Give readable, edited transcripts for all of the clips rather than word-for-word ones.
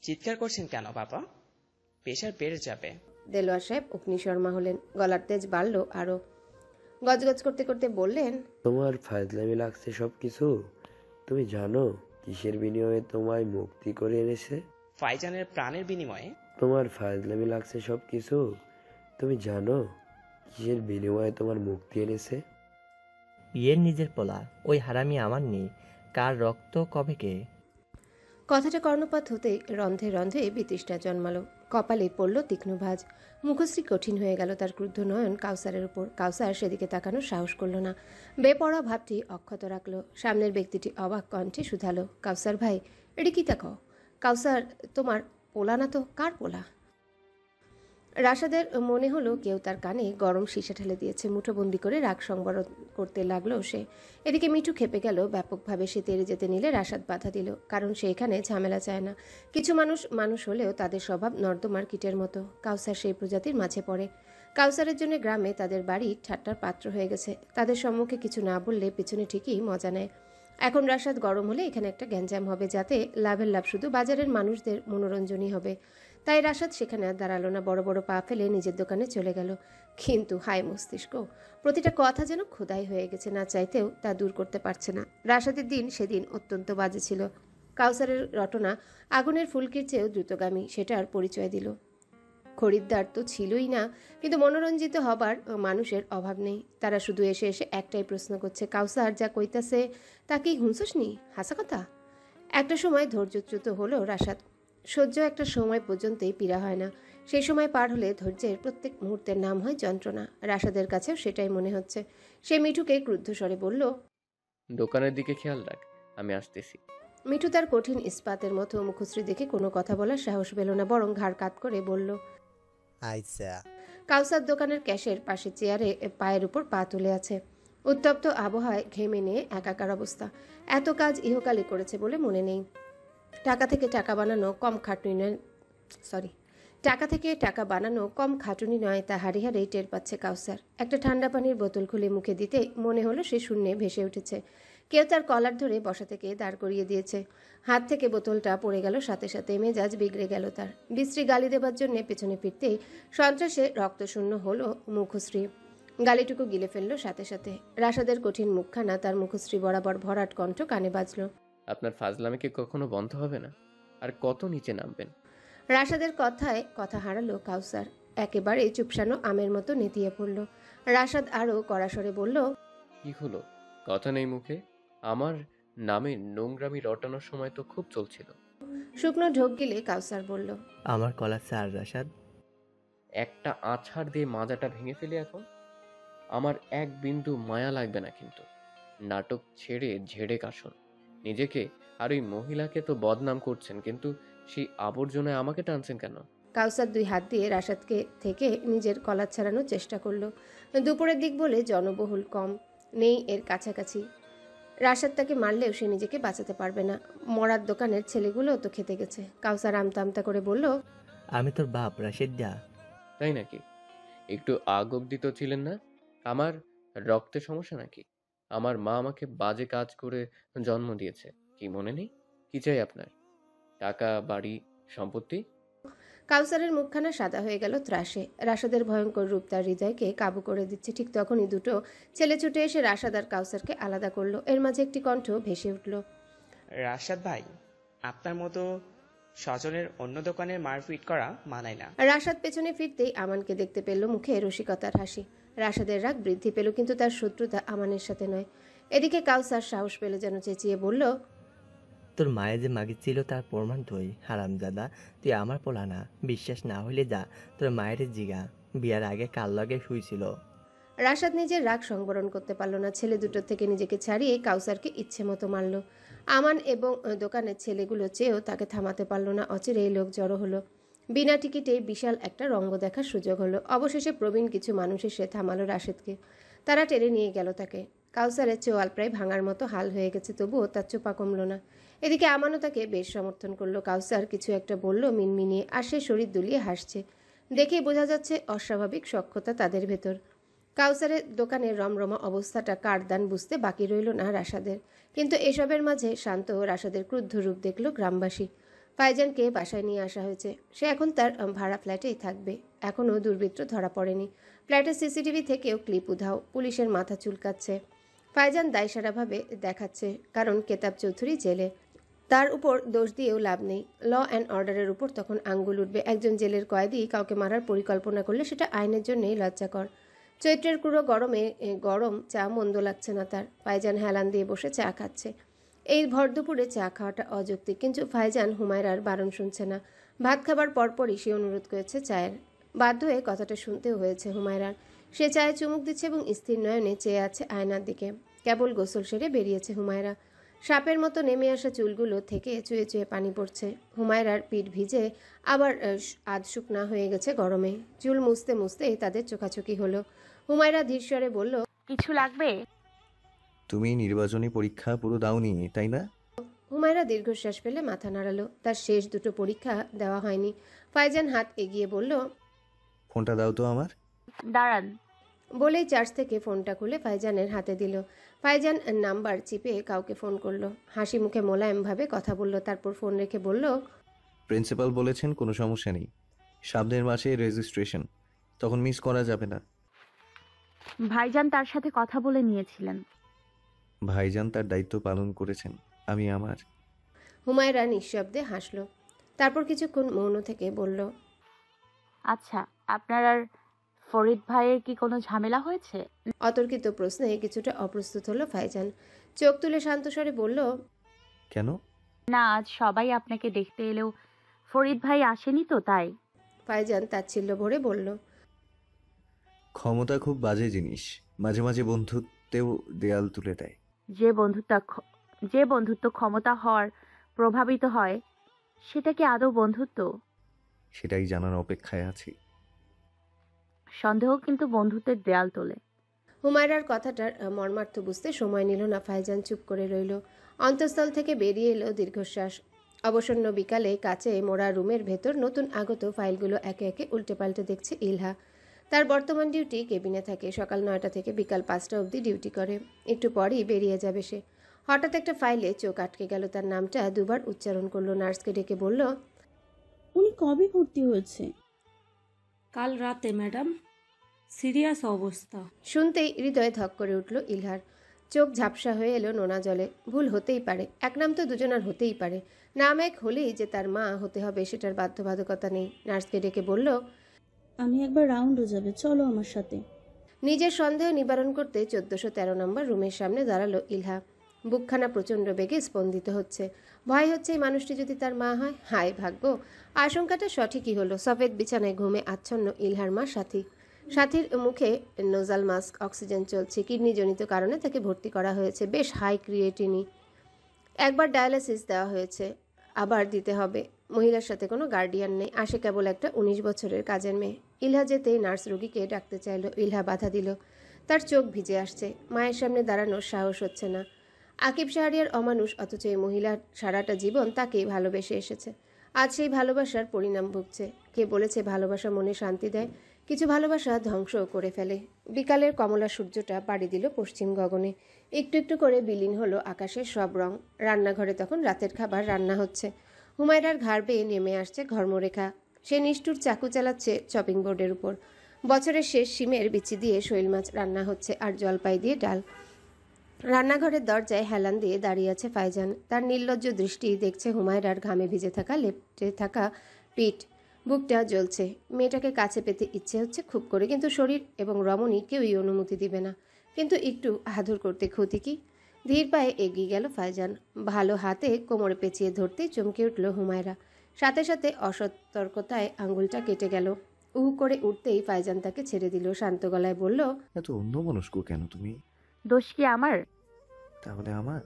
চিৎকার করছেন কেন বাবা? প্রেশার বেড়ে যাবে। দেলোয়ার সাহেব অগ্নিশর্মা হলেন, গলার তেজ বাড়ল আরো। গজগজ করতে করতে বললেন, তোমার ফাজলামি লাগছে সবকিছু। তুমি জানো কিসের বিনিময়ে তোমায় মুক্তি করে এনেছে? ফাইজানের প্রাণের বিনিময়ে। তোমার ফাজলামি লাগছে সবকিছু। তুমি জানো কিসের বিনিময়ে তোমার মুক্তি এনেছে? ইয়ের নিজের পোলা, ওই হারামি আমার নেই। কার রক্ত কবে কে? কথাটা কর্ণপাত হতে রন্ধে রন্ধে বিতৃষ্ণা জন্মালো। কপালে পড়ল তীক্ষ্ণ ভাঁজ। মুখশ্রী কঠিন হয়ে গেল তার ক্রুদ্ধ নয়ন কাউসারের উপর। কাউসার সেদিকে তাকানোর সাহস করল না, বেপরোয়া ভাবটি অক্ষত রাখল। সামনের ব্যক্তিটি অবাক কণ্ঠে শুধালো, কাউসার ভাই, এটি কি তাক? কাউসার তোমার পোলা না তো? কার পোলা? রাশাদের মনে হলো কেউ তার কানে গরম সীসা ঢেলে দিয়েছে। মুঠোবন্দি করে রাগ সংবরণ করতে লাগলো সে। এদিকে মিঠু খেপে গেল ব্যাপকভাবে। সে তেড়ে যেতে নিলে রাশাদ বাধা দিল, কারণ সে এখানে ঝামেলা চায় না। কিছু মানুষ মানুষ হলেও তাদের স্বভাব নর্দমার কীটের মতো। কাউসার সেই প্রজাতির মাঝে পড়ে। কাউসারের জন্য গ্রামে তাদের বাড়ি ঠাট্টার পাত্র হয়ে গেছে। তাদের সম্মুখে কিছু না বললে পেছনে ঠিকই মজা নেয়। এখন রাশাদ গরম হলে এখানে একটা গ্যাঞ্জাম হবে, যাতে লাভের লাভ শুধু বাজারের মানুষদের মনোরঞ্জনই হবে। তাই রাশাদ সেখানে আর দাঁড়ালো না, বড় বড় পা ফেলে নিজের দোকানে চলে গেল। কিন্তু হায় মস্তিষ্ক, প্রতিটা কথা যেন খোদাই হয়ে গেছে, না চাইতেও তা দূর করতে পারছে না। রাশাদের দিন সেদিন অত্যন্ত বাজে ছিল। কাউসারের রটনা আগুনের ফুলকির চেয়েও দ্রুতগামী, সেটার পরিচয় দিল। খরিদ্দার তো ছিলই না, কিন্তু মনোরঞ্জিত হবার মানুষের অভাব নেই। তারা শুধু এসে এসে একটাই প্রশ্ন করছে, কাউসার যা কইতাছে তা কি হুঁসস নি? হাসা কথা। একটা সময় ধৈর্যচ্যুত হলো রাশাদ। সহ্য একটা সময় পর্যন্তই পীড়া হয় না। সেই সময় পার হলে ধৈর্যের প্রত্যেক মুহূর্তের নাম হয় যন্ত্রণা। রাশাদের কাছেও সেটাই মনে হচ্ছে। সে মিঠুকে ক্রুদ্ধ স্বরে বলল, দোকানের দিকে খেয়াল রাখ, আমি আসতেছি। মিঠু তার কঠিন ইস্পাতের মতো মুখশ্রী দেখে কোনো কথা বলার সাহস পেল না, বরং ঘাড় কাত করে বলল, আচ্ছা। কাউসার দোকানের ক্যাশের পাশে চেয়ারে পায়ের উপর পা তুলে আছে। উত্তপ্ত আবহাওয়ায় ঘেমে নিয়ে একাকার অবস্থা। এত কাজ ইহকালে করেছে বলে মনে নেই। টাকা থেকে টাকা বানানো কম খাটুনি নয়, তা হাড়ি হাড়েই টের পাচ্ছে কাউসার। একটা ঠান্ডা পানির বোতল খুলে মুখে দিতে মনে হলো সে শূন্যে ভেসে উঠেছে। কেউ তার কলার ধরে বসা থেকে দাঁড় করিয়ে দিয়েছে। হাত থেকে বোতলটা পড়ে গেল, সাথে সাথে মেজাজ বিগড়ে গেল তার। বিশ্রী গালি দেবার জন্য পেছনে ফিরতেই সন্ত্রাসে রক্তশূন্য হলো মুখশ্রী। গালিটুকু গিলে ফেললো সাথে সাথে। রাশাদের কঠিন মুখখানা তার মুখশ্রী বরাবর ভরাট কণ্ঠ কানে বাজল, আপনার ফাজলামি কি কখনো বন্ধ হবে না? আর কত নিচে নামবেন? রাশাদের কথায় কথা হারালো কাউসার। একেবারে চুপসানো আমের মতো নেতিয়ে পড়ল। রাশাদ আরও কড়াসরে বলল, কি হলো? কথা নেই মুখে? আমার নামে নোংরামি রটানোর সময় তো খুব চলছিল। শুকনো ঢোক গিলে কাউসার বলল, আমার কলা স্যার রাশাদ। একটা আছাড় দিয়ে মাজাটা ভেঙে ফেলি এখন। আমার এক বিন্দু মায়া লাগবে না কিন্তু। নাটক ছেড়ে ঝেড়ে কাশুন নিজেকে। আর ওই মহিলাকে তো বদনাম করছেন, কিন্তু সেই আবর্জনায় আমাকে টানছেন কেন? কাউসার দুই হাত দিয়ে রাশাদকে থেকে নিজের কলার ছাড়ানোর চেষ্টা করলো। দুপুরের দিক বলে জনবহুল কম নেই এর কাছাকাছি। রাশাদ তাকে মারলেও সে নিজেকে বাঁচাতে পারবে না। মরার দোকানের ছেলেগুলো তো খেতে গেছে। কাউসার আমতা আমতা করে বলল, আমি তোর বাপ রাশেদ দা। তাই নাকি? একটু আগ অব্দি তো ছিলেন না। আমার রক্তে সমস্যা নাকি? আমার মা আমাকে বাজে কাজ করে জন্ম দিয়েছে, কি মনে নেই? কি চাই আপনার? টাকা, বাড়ি, সম্পত্তি? কাউসারের মুখখানা সাদা হয়ে গেল ত্রাসে। রাশাদের ভয়ঙ্কর রূপ তার হৃদয়কে কাবু করে দিচ্ছে। ঠিক তখনই দুটো ছেলে ছুটে এসে রাশাদ আর কাউসারকে আলাদা করলো। এর মাঝে একটি কণ্ঠ ভেসে উঠল, রাশাদ ভাই, আপনার মতো স্বজনের অন্য দোকানে মারপিট করা মানায় না। রাশাদ পেছনে ফিরতেই আমানকে দেখতে পেল, মুখে রসিকতার হাসি। রাশাদের রাগ বৃদ্ধি পেল, কিন্তু তার শত্রুতা আমানের সাথে নয়। এদিকে কাউসার সাহস পেল যেন, চেঁচিয়ে বলল, তোর মায়ে যে মাগিছিল তার প্রমাণ তুই, হারামজাদা। তুই আমার পোলা না। বিশ্বাস না হইলে যা তোর মায়ের জিগা, বিয়ার আগে কার লগে শুইছিল। রাশাদ নিজের রাগ সংবরণ করতে পারল না। ছেলে দুটোর থেকে নিজেকে ছাড়িয়ে কাউসারকে ইচ্ছে মতো মারল। আমান এবং দোকানের ছেলেগুলো চেয়েও তাকে থামাতে পারল না। অচিরেই লোক জড়ো হলো। বিনা টিকিটে বিশাল একটা রঙ্গ দেখার সুযোগ হলো। অবশেষে প্রবীণ কিছু মানুষ এসে থামালো রাশেদকে। তারা টেনে নিয়ে গেল তাকে। কাউসারের চোয়াল প্রায় ভাঙার মতো হাল হয়ে গেছে, তবুও তার চোপা কমল না। এদিকে আমানও তাকে বেশ সমর্থন করলো। কাউসার কিছু একটা বলল মিনমিনিয়ে, আর সে শরীর দুলিয়ে হাসছে। দেখেই বোঝা যাচ্ছে অস্বাভাবিক সখ্যতা তাদের ভেতর। কাউসারের দোকানের রমরমা অবস্থাটা কারদান বুঝতে বাকি রইল না রাশাদের। কিন্তু এসবের মাঝে শান্ত রাশাদের ক্রুদ্ধ রূপ দেখল গ্রামবাসী। ফাইজানকে বাসায় নিয়ে আসা হয়েছে। সে এখন তার ভাড়া ফ্ল্যাটেই থাকবে। এখনও দুর্বৃত্ত ধরা পড়েনি। ফ্ল্যাটের সিসিটিভি থেকেও ক্লিপ উধাও। পুলিশের মাথা চুলকাচ্ছে। ফাইজান দায়সারাভাবে দেখাচ্ছে, কারণ কেতাব চৌধুরী জেলে। তার উপর দোষ দিয়েও লাভ নেই। ল অ্যান্ড অর্ডারের উপর তখন আঙ্গুল উঠবে। একজন জেলের কয়েদি কাউকে মারার পরিকল্পনা করলে সেটা আইনের জন্যই লজ্জাকর। চৈত্রের কুড়ো গরমে গরম চা মন্দ লাগছে না তার। ফাইজান হেলান দিয়ে বসে চা খাচ্ছে। এই ভর দুপুরে চা খাওয়াটা অযৌক্তিক, কিন্তু ফাইজান হুমায়রার বারণ শুনছে না। ভাত খাবার পরপরই সে অনুরোধ করেছে চায়ের। বাধ্য হয়ে কথাটা শুনতেও হয়েছে হুমায়রার। সে চায়ে চুমুক দিচ্ছে এবং স্থির নয়নে চেয়ে আছে আয়নার দিকে। কেবল গোসল সেরে বেরিয়েছে হুমায়রা। সাপের মতো নেমে আসা চুলগুলো থেকে চুয়ে চুয়ে পানি পড়ছে। হুমায়রার পিঠ ভিজে আবার আধ শুকনা হয়ে গেছে গরমে। চুল মুছতে মুছতেই তাদের চোখাচোখি হলো। হুমায়রা ধীরস্বরে বলল, কিছু লাগবে? তুমি নির্বাচনী পরীক্ষা পুরো দাওনি, তাই না? হুমায়রা দীর্ঘশ্বাস ফেলে মাথা নাড়ালো। তার শেষ দুটো পরীক্ষা দেওয়া হয়নি। ফাইজান হাত এগিয়ে বলল, ফোনটা দাও তো আমার। দাঁড়ান। বলেই চার্জ থেকে ফোনটা খুলে ফাইজানের হাতে দিল। ফাইজান নাম্বার চিপে কাউকে ফোন করলো। হাসি মুখে মোলায়েমভাবে কথা বলল। তারপর ফোন রেখে বলল, প্রিন্সিপাল বলেছেন কোনো সমস্যা নেই, সামনের মাসে রেজিস্ট্রেশন, তখন মিস করা যাবে না। ভাইজান তার সাথে কথা বলে নিয়েছিলেন। ভাইজান তার দায়িত্ব পালন করেছেন, আমি আমার। হুমায়রা নিঃশব্দে হাসল। তারপর কিছুক্ষণ মৌন থেকে বলল, আচ্ছা, আপনার আর ফরিদ ভাইয়ের কি কোনো ঝামেলা হয়েছে? অতর্কিত প্রশ্নে কিছুটা অপ্রস্তুত হলো ফাইজান। চোখ তুলে শান্ত স্বরে বলল, কেন? না, আজ সবাই আপনাকে দেখতে এলেও ফরিদ ভাই আসেনি তো, তাই। ফাইজান তাচ্ছিল্য ভরে বলল, ক্ষমতা খুব বাজে জিনিস, মাঝে মাঝে বন্ধুত্বেও দেয়াল তুলে দেয়। যে বন্ধুত্ব ক্ষমতা হওয়ার প্রভাবিত হয়, সেটা কি আদৌ বন্ধুত্ব? সেটাই জানার অপেক্ষায় আছি। সন্দেহ কিন্তু বন্ধুত্বের দেয়াল তোলে। হুমায়রার কথাটার মর্মার্থ বুঝতে সময় নিল না। ফাইজান চুপ করে রইল। অন্তঃস্থল থেকে বেরিয়ে এলো দীর্ঘশ্বাস। অবসন্ন বিকালে কাচে মোড়া রুমের ভেতর নতুন আগত ফাইলগুলো একে একে উল্টে পাল্টে দেখছে ইলহা। তার বর্তমান ডিউটি কেবিনে থাকে। সকাল 9টা থেকে বিকাল 5টা অবধি ডিউটি করে। একটু পরই বেরিয়ে যাবে সে। হঠাৎ একটা ফাইলে চোখ আটকে গেল। তার নামটা দুবার উচ্চারণ করলো। নার্সকে ডেকে বলল, উনি কবে ভর্তি হয়েছে? কাল রাতে ম্যাডাম, সিরিয়াস অবস্থা। শুনতেই হৃদয়ে ধক করে উঠল ইলহার। চোখ ঝাপসা হয়ে এলো নোনা জলে। ভুল হতেই পারে, এক নাম তো দুজনার হতেই পারে। নাম এক হলেই যে তার মা হতে হবে সেটার বাধ্যবাধকতা নেই। নার্সকে ডেকে বলল, আমি একবার রাউন্ডে যাবে, চলো আমার সাথে। নিজের সন্দেহ নিবারণ করতে 1413 নম্বর রুমের সামনে দাঁড়ালো ইলহা। বুকখানা প্রচণ্ড বেগে স্পন্দিত হচ্ছে। ভয় হচ্ছে এই মানুষটি যদি তার মা হয়। হায় ভাগ্য! আশঙ্কাটা সঠিকই হলো। সফেদ বিছানায় ঘুমে আচ্ছন্ন ইলহার মা সাথী। সাথীর মুখে নোজাল মাস্ক, অক্সিজেন চলছে। কিডনিজনিত কারণে তাকে ভর্তি করা হয়েছে। বেশ হাই ক্রিয়েটিনি। একবার ডায়ালিসিস দেওয়া হয়েছে, আবার দিতে হবে। মহিলার সাথে কোনো গার্ডিয়ান নেই। আসে কেবল একটা 19 বছরের কাজের মেয়ে। ইলহা যেতেই নার্স রোগীকে ডাকতে চাইল। ইলহা বাধা দিল। তার চোখ ভিজে আসছে। মায়ের সামনে দাঁড়ানোর সাহস হচ্ছে না। আকিব শাহরিয়ার অমানুষ, অথচ এই মহিলার সারাটা জীবন তাকেই ভালোবেসে এসেছে। আজ সেই ভালোবাসার পরিণাম ভুগছে। কে বলেছে ভালোবাসা মনে শান্তি দেয়? কিছু ভালোবাসা ধ্বংসও করে ফেলে। বিকালের কমলা সূর্যটা পাড়ি দিল পশ্চিম গগনে। একটু একটু করে বিলীন হলো আকাশের সব রং। রান্নাঘরে তখন রাতের খাবার রান্না হচ্ছে। হুমায়রার ঘাড় বেয়ে নেমে আসছে ঘর্মরেখা। সে নিষ্ঠুর চাকু চালাচ্ছে চপিং বোর্ডের উপর। বছরের শেষ শিমের বিচি দিয়ে শৈল মাছ রান্না হচ্ছে, আর জলপাই দিয়ে ডাল। রান্নাঘরের দরজায় হেলান দিয়ে দাঁড়িয়ে আছে ফাইজান। তার নির্লজ্জ দৃষ্টি দেখছে হুমায়রার ঘামে ভিজে থাকা লেপ্টে থাকা পিঠ। বুকটা জ্বলছে। মেয়েটাকে কাছে পেতে ইচ্ছে হচ্ছে খুব করে, কিন্তু শরীর এবং রমণী কেউই অনুমতি দিবে না। কিন্তু একটু আদর করতে ক্ষতি কি? ধীর পায়ে এগিয়ে গেল ফাইজান। ভালো হাতে কোমরে পেঁচিয়ে ধরতেই চমকে উঠল হুমায়রা। সাথে সাথে অসতর্কতায় আঙ্গুলটা কেটে গেল। উহু করে উঠতেই ফাইজান তাকে ছেড়ে দিল। শান্ত গলায় বলল, এত অন্যমনস্ক কেন তুমি? দোষ কি আমার? তাহলে আমার?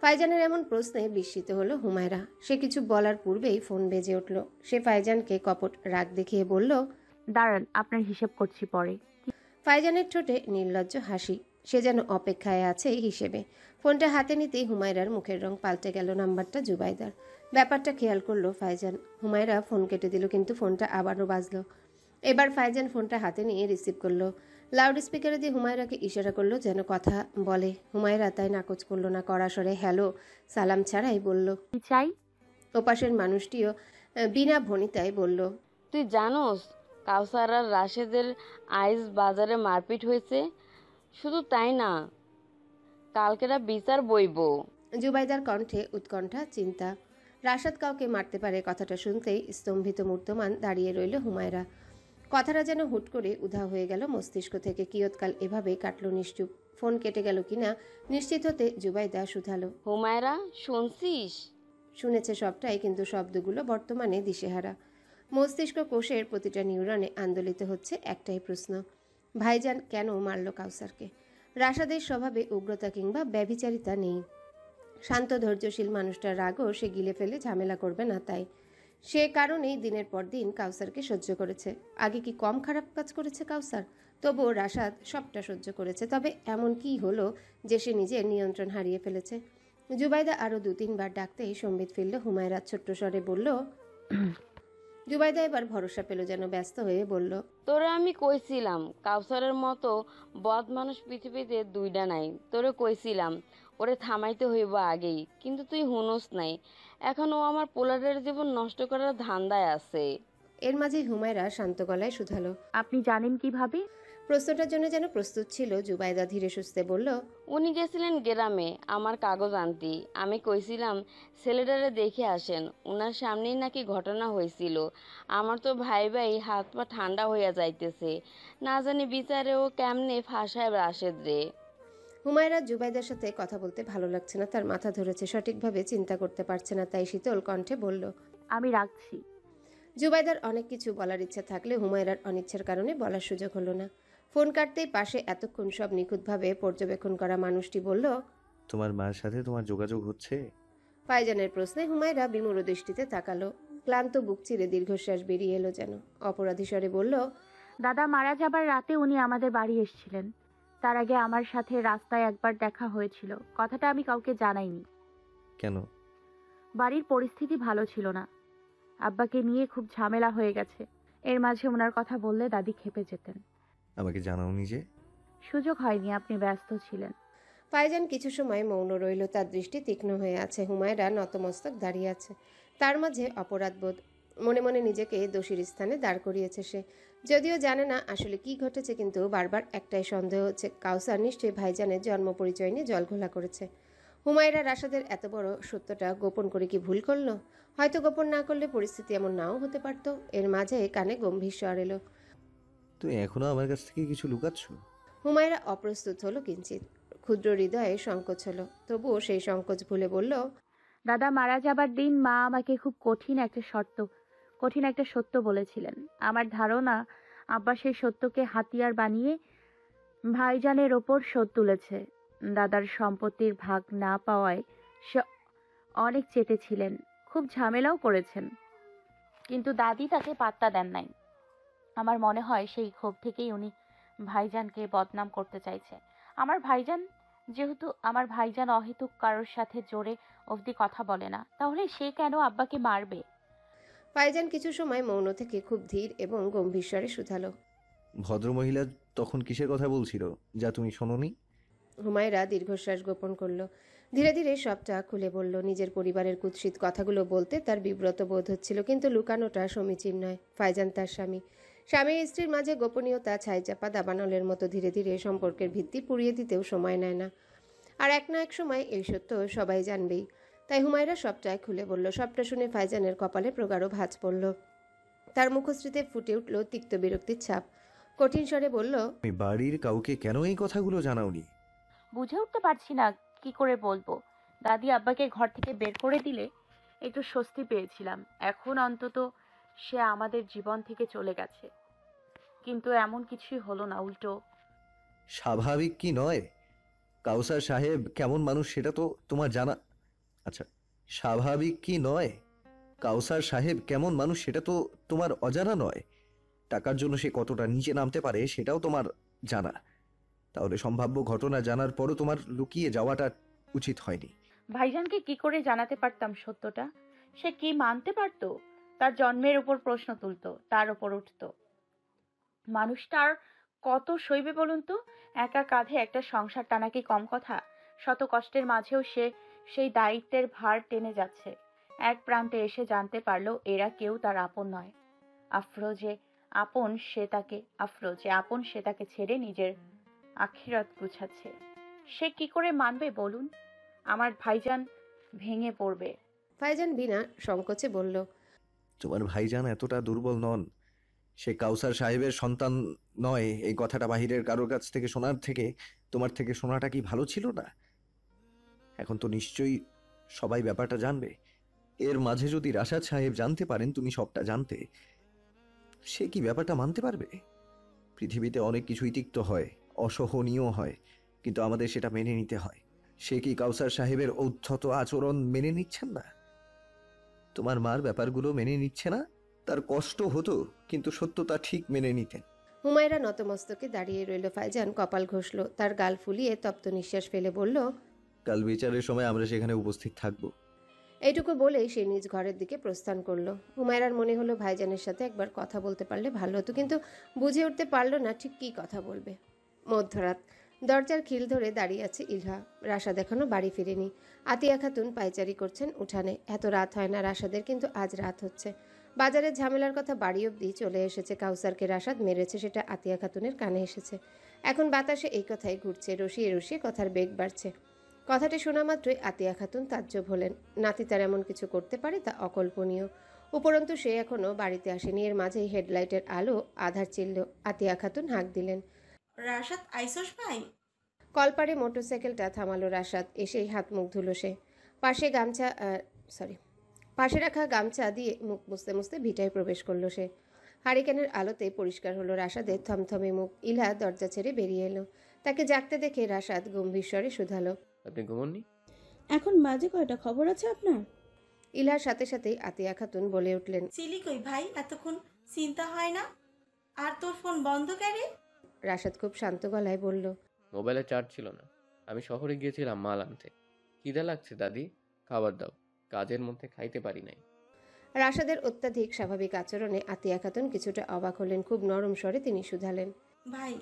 ফাইজানের এমন প্রশ্নে বিস্মিত হলো হুমায়রা। সে কিছু বলার পূর্বেই ফোন বেজে উঠল। সে ফাইজানকে কপট রাগ দেখিয়ে বলল, দাঁড়ান, আপনার হিসেব করছি পরে। ফাইজানের ঠোঁটে নির্লজ্জ হাসি। সে যেন অপেক্ষায় আছে এই হিসেবে। ফোনটা হাতে নিতেই হুমায়রার মুখের রং পাল্টে গেল। নাম্বারটা জুবাইদার। ব্যাপারটা খেয়াল করলো ফাইজান। হুমায়রা ফোন কেটে দিল, কিন্তু ফোনটা আবারও বাজলো। এবার ফাইজান ফোনটা হাতে নিয়ে রিসিভ করলো। লাউড স্পিকারে দিয়ে হুমায়রাকে ইশারা করলো যেন কথা বলে। হুমায়রা তাই নাকচ করলো না, কড়া স্বরে হ্যালো সালাম ছাড়াই বলল। কি চাই? ওপাশের মানুষটিও বিনা ভনিতায় বলল। তুই জানোস কাউসার আর রাশেদের আইস বাজারে মারপিট হয়েছে? শুধু তাই না, কালকেরা বিচার বইবো। জুবাইদার কণ্ঠে উৎকণ্ঠা, চিন্তা। রাশাদ কাউকে মারতে পারে কথাটা শুনতেই স্তম্ভিত মূর্তমান দাঁড়িয়ে রইল হুমায়রা। কথাটা যেন হুট করে উধাও হয়ে গেল মস্তিষ্ক থেকে। কিয়ৎকাল এভাবেই কাটল নিশ্চুপ। ফোন কেটে গেল কিনা নিশ্চিত হতে জুবাইদা শুধালো। হুমায়রা, শুনছিস? শুনেছে সবটাই, কিন্তু শব্দগুলো বর্তমানে দিশেহারা। মস্তিষ্ক কোষের প্রতিটা নিউরনে আন্দোলিত হচ্ছে একটাই প্রশ্ন, ভাইজান কেন মারল কাউসারকে? রাশাদের স্বভাবে উগ্রতা কিংবা ব্যভিচারিতা নেই। শান্ত ধৈর্যশীল মানুষটার রাগও সে গিলে ফেলে ঝামেলা করবে না, তাই সে কারণেই দিনের পর দিন কাউসারকে সহ্য করেছে। আগে কি কম খারাপ কাজ করেছে কাউসার? তবুও রাশাদ সবটা সহ্য করেছে। তবে এমন কি হলো যে সে নিজের নিয়ন্ত্রণ হারিয়ে ফেলেছে? জুবাইদা আরও 2-3 বার ডাকতেই সম্বিত ফিরল। হুমায়রা ছোট্ট স্বরে বলল। জুবাইদা এবার ভরসা পেল, যেন ব্যস্ত হয়ে বলল। তোরে আমি কইছিলাম কাউসারের মতো বদ মানুষ পৃথিবীতে দুইটা নাই। তোরে কইছিলাম ওরে থামাইতে হইব আগেই, কিন্তু তুই হুনোস নাই। এখন ও আমার পোলারের জীবন নষ্ট করার ধান্দায় আছে। এর মাঝেই হুমায়রা শান্ত গলায় শুধালো। আপনি জানেন কিভাবে? প্রশ্নটার জন্য যেন প্রস্তুত ছিল। জুবাইদা ধীরে সুস্থে বলল। উনি গেছিলেন গ্রামে আমার কাগজ আনতে। আমি কইছিলাম ছেলেটারে দেখে আসেন, উনার সামনেই নাকি ঘটনা হয়েছিল। আমার তো ভাই ভাই হাত পা ঠান্ডা হইয়া যাইতেছে, না জানি বিচারে ও কেমনে ফাঁসায় রাশেদ রে। হুমায়রা জুবাইদার সাথে কথা বলতে ভালো লাগছে না, তার মাথা ধরেছে, সঠিকভাবে চিন্তা করতে পারছে না, তাই শীতল কণ্ঠে বলল। আমি রাখছি। জুবাইদার অনেক কিছু বলার ইচ্ছা থাকলে হুমায়রার অনিচ্ছার কারণে বলার সুযোগ হলো না। ফোন কাটতেই পাশে এতক্ষণ সব নিখুঁতভাবে পর্যবেক্ষণ করা মানুষটি বলল। তোমার মার সাথে তোমার যোগাযোগ হচ্ছে? ফাইজানের প্রশ্নে হুমায়রা বিমূঢ় দৃষ্টিতে তাকালো। ক্লান্ত বুক চিরে দীর্ঘশ্বাস বেরিয়ে এলো যেন। অপরাধী স্বরে বলল। দাদা মারা যাবার রাতে উনি আমাদের বাড়ি এসেছিলেন। তার আগে আমার সাথে রাস্তায় একবার দেখা হয়েছিল। কথাটা আমি কাউকে জানাইনি। কেন? বাড়ির পরিস্থিতি ভালো ছিল না, আব্বাকে নিয়ে খুব ঝামেলা হয়ে গেছে। এর মাঝে ওনার কথা বললে দাদি ক্ষেপে যেতেন। আমাকে জানাওনি যে? সুযোগ হয়নি, আপনি ব্যস্ত ছিলেন। ফাইজান কিছু সময় মৌন রইল, তার দৃষ্টি তীক্ষ্ণ হয়ে আছে। হুমায়রা নতমস্তক দাঁড়িয়ে আছে, তার মাঝে অপরাধবোধ। মনে মনে নিজেকে দোষীর স্থানে দাঁড় করিয়েছে সে, যদিও জানে না আসলে কি ঘটেছে, কিন্তু বারবার একটাই সন্দেহ হচ্ছে, কাউসার নিশ্চয়ই ভাইজানের জন্ম পরিচয় নিয়ে জলঘোলা করেছে। হুমায়রা রাশাদের এত বড় সত্যটা গোপন করে কি ভুল করলো? হয়তো গোপন না করলে পরিস্থিতি এমন নাও হতে পারত। এর মাঝে কানে গম্ভীর স্বর এলো। তুমি এখনো আমার কাছ থেকে কিছু লুকাচ্ছ? হুমায়রা অপ্রস্তুত হলো কিঞ্চিত, ক্ষুদ্র হৃদয়ে সংকোচ হলো, তবুও সেই সংকোচ ভুলে বলল। দাদা মারা যাবার দিন মা আমাকে খুব কঠিন একটা সত্য বলেছিলেন। আমার ধারণা আব্বা সেই সত্যকে হাতিয়ার বানিয়ে ভাইজানের ওপর শোধ তুলেছে। দাদার সম্পত্তির ভাগ না পাওয়ায় সে অনেক চেতেছিলেন, খুব ঝামেলাও করেছেন, কিন্তু দাদি তাকে পাত্তা দেন নাই। আমার মনে হয় সেই ক্ষোভ থেকেই উনি ভাইজানকে বদনাম করতে চাইছে। যেহেতু আমার ভাইজান অহেতুক কারোর সাথে জোরে অবধি কথা বলে না, তাহলে সে কেন আব্বাকে মারবে? ফাইজান কিছু সময় মৌন থেকে খুব ধীর এবং গম্ভীর স্বরে শুধালো। ভদ্রমহিলা তখন কিসের কথা বলছিল যা তুমি শোনোনি? হুমায়রা দীর্ঘশ্বাস গোপন করলো। ধীরে ধীরে সবটা খুলে বলল। নিজের পরিবারের কুৎসিত কথাগুলো বলতে তার বিব্রত বোধ হচ্ছিল, কিন্তু লুকানোটা সমীচীন নয়। ফাইজান তার স্বামী স্ত্রীর মাঝে গোপনীয়তা ছাইচাপা দাবানলের মতো ধীরে ধীরে সম্পর্কের ভিত্তি পুড়িয়ে দিতেও সময় নেয় না। আর এক না এক সময় এই সত্য সবাই জানবেই। তাই হুমায়রা সবটাই খুলে বলল। সবটা শুনে ফাইজানের কপালে প্রগাঢ় ভাঁজ পড়ল। তার মুখশ্রীতে ফুটে উঠল তিক্ত বিরক্তির ছাপ। কঠিন স্বরে বলল। তুমি বাড়ির কাউকে কেন এই কথাগুলো জানাওনি? বুঝে উঠতে পারছি না কি করে বলবো। দাদি আব্বাকে ঘর থেকে বের করে দিলে একটু স্বস্তি পেয়েছিলাম। এখন অন্তত সে আমাদের জীবন থেকে চলে গেছে, কিন্তু এমন কিছুই হলো না, উল্টো। স্বাভাবিক কি নয়? কাউসার সাহেব কেমন মানুষ সেটা তো তোমার জানা। আচ্ছা, স্বাভাবিক কি নয়? কাউসার সাহেব কেমন মানুষ সেটা তো তোমার অজানা নয়। টাকার জন্য সে কতটা নিচে নামতে পারে সেটাও তোমার জানা। তাহলে সম্ভাব্য ঘটনা জানার পরও তোমার লুকিয়ে যাওয়াটা উচিত হয়নি। ভাইজানকে কি করে জানাতে পারতাম সত্যটা? সে কি মানতে পারতো? তার জন্মের উপর প্রশ্ন তুলতো, তার উপর উঠতো। মানুষটার কত সইবে বলুন তো? একা কাঁধে একটা সংসার টানা কি কম কথা? শত কষ্টের মাঝেও সে সেই দায়িত্বের ভার টেনে যাচ্ছে। এক প্রান্তে এসে জানতে পারলো এরা কেউ তার আপন নয়। আফরো যে আপন সে তাকে ছেড়ে নিজের আখিরাত গুছাচ্ছে। সে কি করে মানবে বলুন? আমার ভাইজান ভেঙে পড়বে। ফাইজান বিনা সংকোচে বলল, তোমার ভাইজান এতটা দুর্বল নন। সে কাউসার সাহেবের সন্তান নয়, এই কথাটা বাহিরের কারোর কাছ থেকে শোনার থেকে তোমার থেকে শোনাটা কি ভালো ছিল না? এখন তো নিশ্চয়ই সবাই ব্যাপারটা জানবে। এর মাঝে যদি রাশাদ সাহেব জানতে পারেন তুমি সবটা জানতে, সে কি ব্যাপারটা মানতে পারবে? পৃথিবীতে অনেক কিছুই তিক্ত হয়, অসহনীয় হয়, কিন্তু আমাদের সেটা মেনে নিতে হয়। সে কি কাউসার সাহেবের ঔদ্ধত আচরণ মেনে নিচ্ছেন না? তোমার মার ব্যাপারগুলো মেনে নিচ্ছে না? তার কষ্ট হতো, কিন্তু সত্যতা ঠিক মেনে নিতেন। হুমায়রা নতমস্তকে দাঁড়িয়ে রইল। ফাইজান কপাল ঘষল, তার গাল ফুলিয়ে তপ্ত নিঃশ্বাস ফেলে বলল, কাল বিচারের সময় আমরা সেখানে উপস্থিত থাকব। এইটুকু বলেই সে নিজ ঘরের দিকে প্রস্থান করলো। হুমায়রার মনে হলো ভাইজানের সাথে একবার কথা বলতে পারলে ভালো হতো, কিন্তু বুঝে উঠতে পারলো না ঠিক কী কথা বলবে। মধ্যরাত, দরজার খিল ধরে দাঁড়িয়ে আছে ইলহা। রাশাদ এখনো বাড়ি ফিরেনি। আতিয়া খাতুন পায়চারি করছেন উঠানে। এত রাত হয় না রাশাদের, কিন্তু আজ রাত হচ্ছে। বাজারের ঝামেলার কথা বাড়ি অবধি চলে এসেছে। কাউসারকে রাশাদ মেরেছে, সেটা আতিয়া খাতুনের কানে এসেছে। এখন বাতাসে এই কথাই ঘুরছে, রসিয়ে রসিয়ে কথার বেগ বাড়ছে। কথাটি শোনা মাত্রই আতিয়া খাতুন তাজ্জব হলেন। নাতি তার এমন কিছু করতে পারে তা অকল্পনীয়। উপরন্তু সে এখনও বাড়িতে আসেনি। এর মাঝেই হেডলাইটের আলো আধার চিনল। আতিয়া খাতুন হাঁক দিলেন, রাশাদ আইসোস ভাই। কলপারে মোটরসাইকেলটা থামালো রাশাদ। এসেই হাত মুখ ধুলো সে। পাশে রাখা গামছা দিয়ে মুখ মুছতে মুছতে ভিটায় প্রবেশ করলো সে। হারিকেনের আলোতে পরিষ্কার হলো রাশাদের থমথমে মুখ। ইলহা দরজা ছেড়ে বেরিয়ে এলো। তাকে জাগতে দেখে রাশাদ গম্ভীর স্বরে শুধালো, আপনি ঘুমননি? এখন বাজে কয়টা, খবর আছে আপনার? ইলহার সাথে সাথেই আতিয়া খাতুন বলে উঠলেন, চিলি কই ভাই, এতক্ষণ চিন্তা হয় না? আর তোর ফোন বন্ধ কেরে? রাশাদ খুব শান্ত গলায় বলল, মোবাইলে চার্জ ছিল না, আমি শহরে গিয়েছিলাম মাল আনতে। খিদে লাগছে দাদি, খাবার দাও। কাজের মধ্যে খাইতে পারি নাই। রাশাদের অত্যাধিক স্বাভাবিক আচরণে আতিয়া খাতুন কিছুটা অবাক হলেন। খুব নরম স্বরে তিনি শুধালেন, ভাই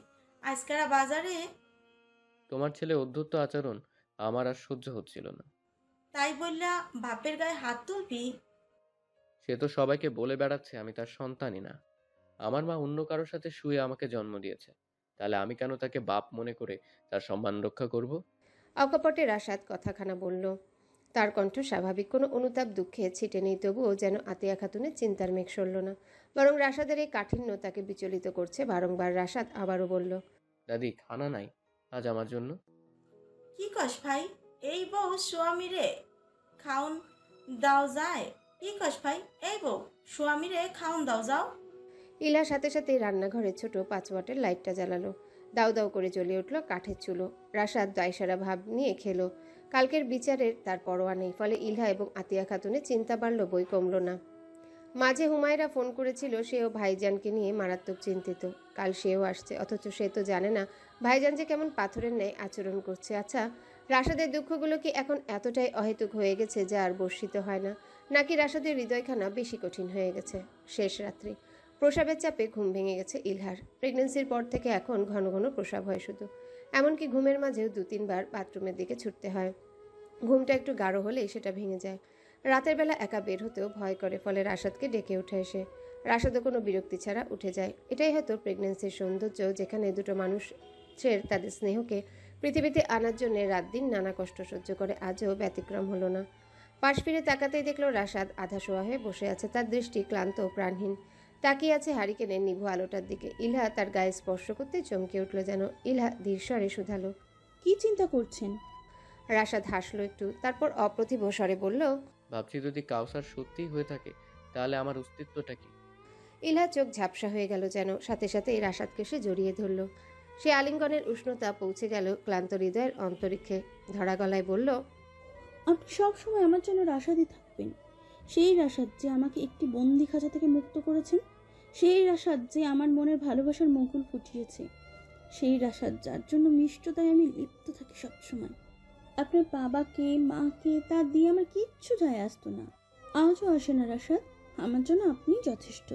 আজকারা বাজারে। তোমার ছেলে অদ্ভুত আচরণ আমার আর সহ্য হচ্ছিল না। তাই বললা বাপের গায়ে হাত তুলবি? সে তো সবাইকে বলে বেড়াচ্ছে আমি তার সন্তানই না। আমার মা অন্য কারোর সাথে শুয়ে আমাকে জন্ম দিয়েছে, তাহলে আমি কেন তাকে বাপ মনে করে তার সম্মান রক্ষা করব? অকপটে রাশাদ কথাখানা বলল। তার কণ্ঠ স্বাভাবিক, কোনো অনুতাপ দুঃখে ছিটে নেই, তবুও যেন আতিয়া খাতুনের চিন্তার মেঘ সরল না। বরং রাশাদের এই কাঠিন্য তাকে বিচলিত করছে বারংবার। রাশাদ আবারও বলল, দাদি খানা নাই আজ আমার জন্য? কি কস ভাই, এই বউ স্বামীরে খাউন দাও যায়? কি কস ভাই, এই বউ স্বামীরে খাউন দাও যাও। ইলার সাথে সাথেই রান্নাঘরের ছোট 5 ওয়াটের লাইটটা জ্বালালো। দাউ দাউ করে জ্বলে উঠল কাঠের চুলো। রাশাদ দায়সারা ভাব নিয়ে খেলো। কালকের বিচারের তার পরোয়া নেই। ফলে ইলহা এবং আতিয়া খাতুনের চিন্তা বাড়ল, বই কমল না। মাঝে হুমায়রা ফোন করেছিল, সেও ভাইজানকে নিয়ে মারাত্মক চিন্তিত। কাল সেও আসছে, অথচ সে তো জানে না ভাইজান যে কেমন পাথরের ন্যায় আচরণ করছে। আচ্ছা, রাশাদের দুঃখগুলো কি এখন এতটাই অহেতুক হয়ে গেছে যা আর বর্ষিত হয় না, নাকি রাশাদের হৃদয়খানা বেশি কঠিন হয়ে গেছে? শেষ রাত্রি, প্রসাবের চাপে ঘুম ভেঙে গেছে ইলহার। প্রেগনেন্সির পর থেকে এখন ঘন ঘন প্রসাব হয় শুধু। এমনকি ঘুমের মাঝেও 2-3 বার বাথরুমের দিকে ছুটতে হয়। ঘুমটা একটু গাঢ় হলেই সেটা ভেঙে যায়। রাতের বেলা একা বের হতেও ভয় করে। ফলে রাশাদকে ডেকে উঠে এসে রাশাদও কোনো বিরক্তি ছাড়া উঠে যায়। এটাই হয়তো প্রেগনেন্সির সৌন্দর্য, যেখানে দুটো মানুষের তাদের স্নেহকে পৃথিবীতে আনার জন্য রাত দিন নানা কষ্ট সহ্য করে। আজও ব্যতিক্রম হলো না। পাশ ফিরে তাকাতেই দেখলো রাশাদ আধা শোয়া হয়ে বসে আছে। তার দৃষ্টি ক্লান্ত ও প্রাণহীন, তাকিয়ে আছে হারিকেনের নিভু আলোটার দিকে। ইলহা তার গায়ে স্পর্শ করতে চমকে উঠল যেন। ইলহা ধীরস্বরে শুধালো, কি চিন্তা করছেন? রাশাদ হাসলো একটু, তারপর অপ্রতিভ স্বরে বলল, ভাবছি যদি কাউসার সত্যিই হয়ে থাকে তাহলে আমার অস্তিত্বটা কি? ইলহা চোখ ঝাপসা হয়ে গেল যেন। সাথে সাথে এই রাশাদকে সে জড়িয়ে ধরল। সে আলিঙ্গনের উষ্ণতা পৌঁছে গেল ক্লান্ত হৃদয়ের অন্তরিক্ষে। ধরা গলায় বলল, আপনি সবসময় আমার জন্য রাশাদই থাকবেন। সেই রাশাদ যে আমাকে একটি বন্দি খাঁচা থেকে মুক্ত করেছেন, সেই রাশাদ যে আমার মনের ভালোবাসার মুকুল ফুটিয়েছে, সেই রাশাদ যার জন্য মিষ্টতায় আমি লিপ্ত থাকি সবসময়। আপনার বাবাকে মাকে তা দিয়ে আমার কিচ্ছু যায় আসতো না, আজও আসে না রাশাদ। আমার জন্য আপনিই যথেষ্ট।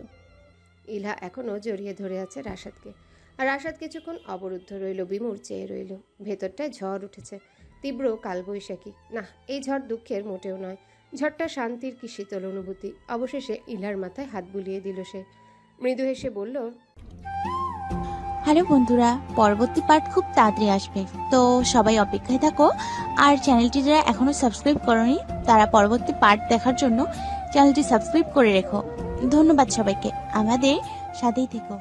ইলহা এখনও জড়িয়ে ধরে আছে রাশাদকে। আর রাশাদ কিছুক্ষণ অবরুদ্ধ রইল, বিমূঢ় চেয়ে রইল। ভেতরটায় ঝড় উঠেছে, তীব্র কালবৈশাখী। না, এই ঝড় দুঃখের মোটেও নয়, ঝড়টা শান্তির কি শীতল অনুভূতি। অবশেষে ইলার মাথায় হাত বুলিয়ে দিল সে, মৃদু হেসে বলল, হ্যালো বন্ধুরা, পরবর্তী পার্ট খুব তাড়াতাড়ি আসবে, তো সবাই অপেক্ষায় থাকো। আর চ্যানেলটি যারা এখনো সাবস্ক্রাইব করোনি তারা পরবর্তী পার্ট দেখার জন্য চ্যানেলটি সাবস্ক্রাইব করে রেখো। ধন্যবাদ সবাইকে, আমাদের সাথেই থেকো।